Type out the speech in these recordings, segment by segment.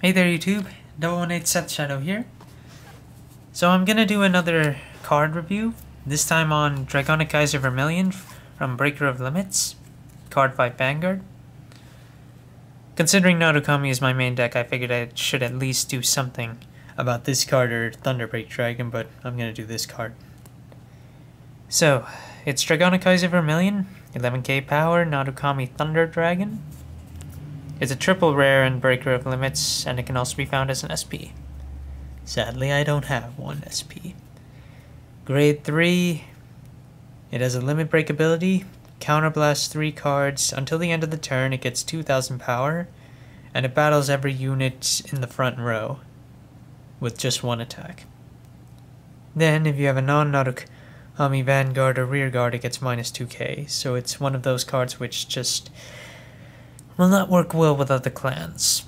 Hey there YouTube, 018 sethshadow here. So I'm gonna do another card review, this time on Dragonic Kaiser Vermillion from Breaker of Limits, Cardfight Vanguard. Considering Narukami is my main deck, I figured I should at least do something about this card or Thunderbreak Dragon, but I'm gonna do this card. So, it's Dragonic Kaiser Vermillion, 11k power, Narukami Thunder Dragon. It's a triple rare in Breaker of Limits, and it can also be found as an SP. Sadly, I don't have one SP. Grade 3, it has a limit break ability, counterblast 3 cards. Until the end of the turn, it gets 2000 power, and it battles every unit in the front row with just one attack. Then, if you have a non-Narukami Vanguard or Rearguard, it gets minus 2k, so it's one of those cards which just will not work well with other clans.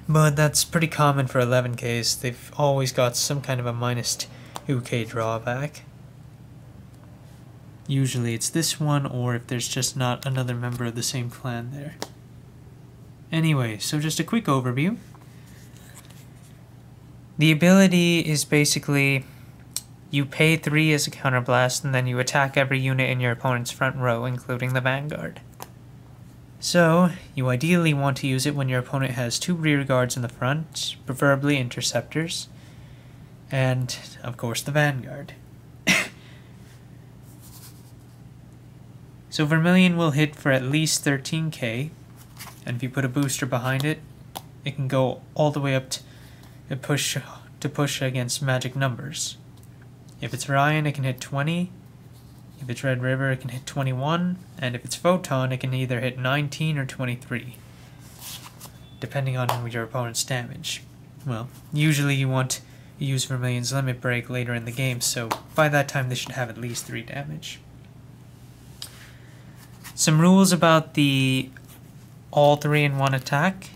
But that's pretty common for 11ks. They've always got some kind of a minus 2k drawback. Usually it's this one, or if there's just not another member of the same clan there. Anyway, so just a quick overview. The ability is basically you pay 3 as a counterblast, and then you attack every unit in your opponent's front row, including the Vanguard. So, you ideally want to use it when your opponent has 2 rear guards in the front, preferably interceptors, and, of course, the Vanguard. So Vermillion will hit for at least 13k, and if you put a booster behind it, it can go all the way up to push against magic numbers. If it's Ryan, it can hit 20. If it's Red River, it can hit 21. And if it's Photon, it can either hit 19 or 23, depending on your opponent's damage. Well, usually you want to use Vermillion's limit break later in the game, so by that time they should have at least 3 damage. Some rules about the all 3-in-1 attack.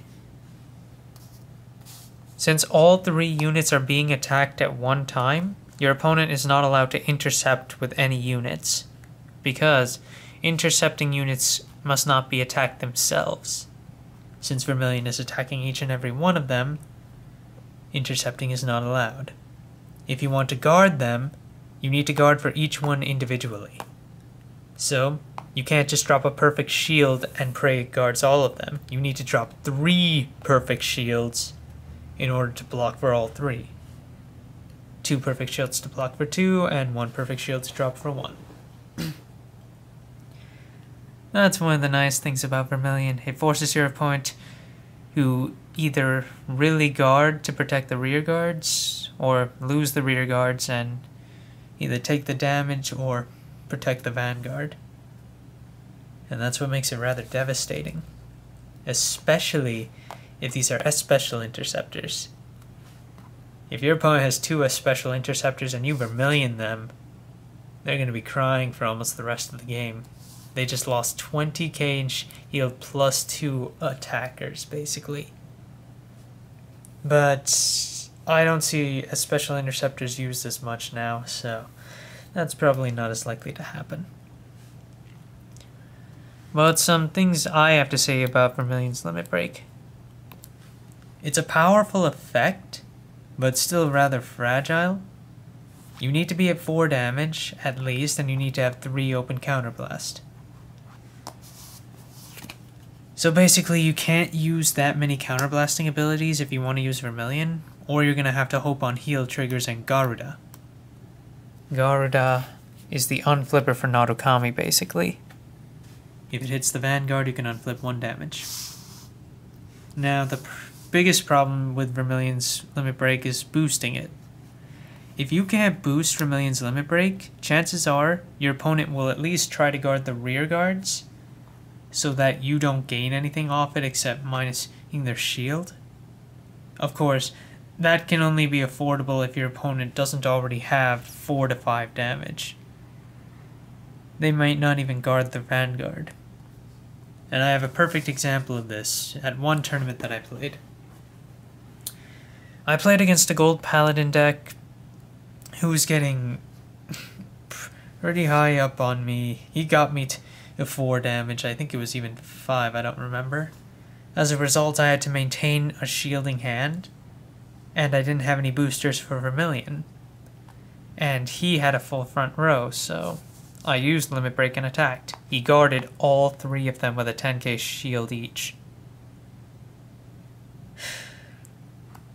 Since all 3 units are being attacked at one time, your opponent is not allowed to intercept with any units, because intercepting units must not be attacked themselves. Since Vermillion is attacking each and every one of them, intercepting is not allowed. If you want to guard them, you need to guard for each one individually. So, you can't just drop a perfect shield and pray it guards all of them. You need to drop 3 perfect shields in order to block for all 3. 2 perfect shields to block for 2, and 1 perfect shield to drop for 1. That's one of the nice things about Vermillion. It forces your opponent to either really guard to protect the rear guards, or lose the rear guards and either take the damage or protect the Vanguard. And that's what makes it rather devastating. Especially if these are S-Special interceptors. If your opponent has 2 special interceptors and you Vermillion them, they're going to be crying for almost the rest of the game. They just lost 20k in shield plus 2 attackers, basically. But I don't see special interceptors used as much now, so that's probably not as likely to happen. But some things I have to say about Vermillion's limit break. It's a powerful effect, but still rather fragile. You need to be at 4 damage at least, and you need to have 3 open counterblast. So basically you can't use that many counterblasting abilities if you want to use Vermillion, or you're going to have to hope on heal triggers and Garuda. Garuda is the unflipper for Narukami, basically. If it hits the Vanguard, you can unflip 1 damage. Now the biggest problem with Vermillion's limit break is boosting it. If you can't boost Vermillion's limit break, chances are your opponent will at least try to guard the rear guards so that you don't gain anything off it except minusing their shield. Of course, that can only be affordable if your opponent doesn't already have 4 to 5 damage. They might not even guard the Vanguard. And I have a perfect example of this at one tournament that I played. I played against a gold paladin deck who was getting pretty high up on me. He got me to 4 damage. I think it was even 5, I don't remember. As a result, I had to maintain a shielding hand, and I didn't have any boosters for Vermillion. And he had a full front row, so I used Limit Break and attacked. He guarded all 3 of them with a 10k shield each.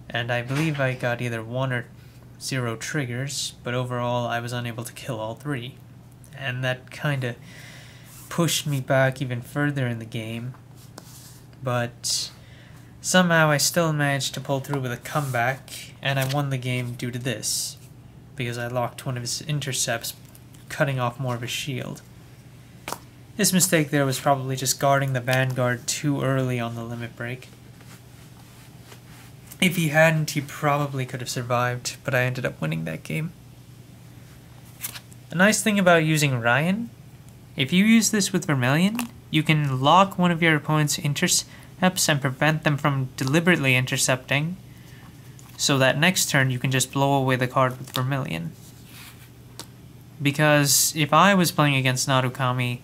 And I believe I got either 1 or 0 triggers, but overall I was unable to kill all 3. And that kinda pushed me back even further in the game. But somehow I still managed to pull through with a comeback, and I won the game due to this, because I locked one of his intercepts, cutting off more of his shield. His mistake there was probably just guarding the Vanguard too early on the limit break. If he hadn't, he probably could have survived, but I ended up winning that game. A nice thing about using Ryan, if you use this with Vermillion, you can lock one of your opponent's intercepts and prevent them from deliberately intercepting, so that next turn you can just blow away the card with Vermillion. Because if I was playing against Narukami,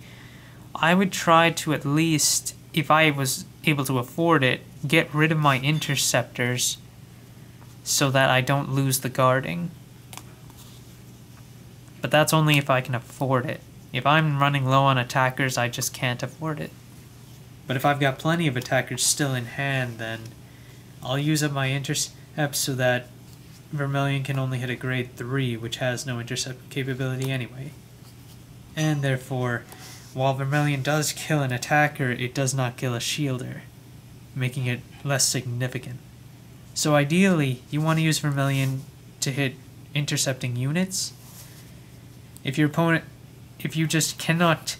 I would try to at least, if I was able to afford it, get rid of my interceptors so that I don't lose the guarding. But that's only if I can afford it. If I'm running low on attackers, I just can't afford it. But if I've got plenty of attackers still in hand, then I'll use up my intercepts so that Vermillion can only hit a grade 3, which has no intercept capability anyway. And therefore, while Vermillion does kill an attacker, it does not kill a shielder, making it less significant. So ideally, you want to use Vermillion to hit intercepting units. If you just cannot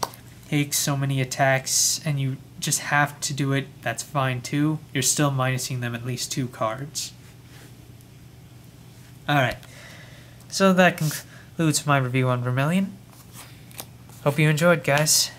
take so many attacks and you just have to do it, that's fine too. You're still minusing them at least 2 cards. Alright, so that concludes my review on Vermillion. Hope you enjoyed, guys.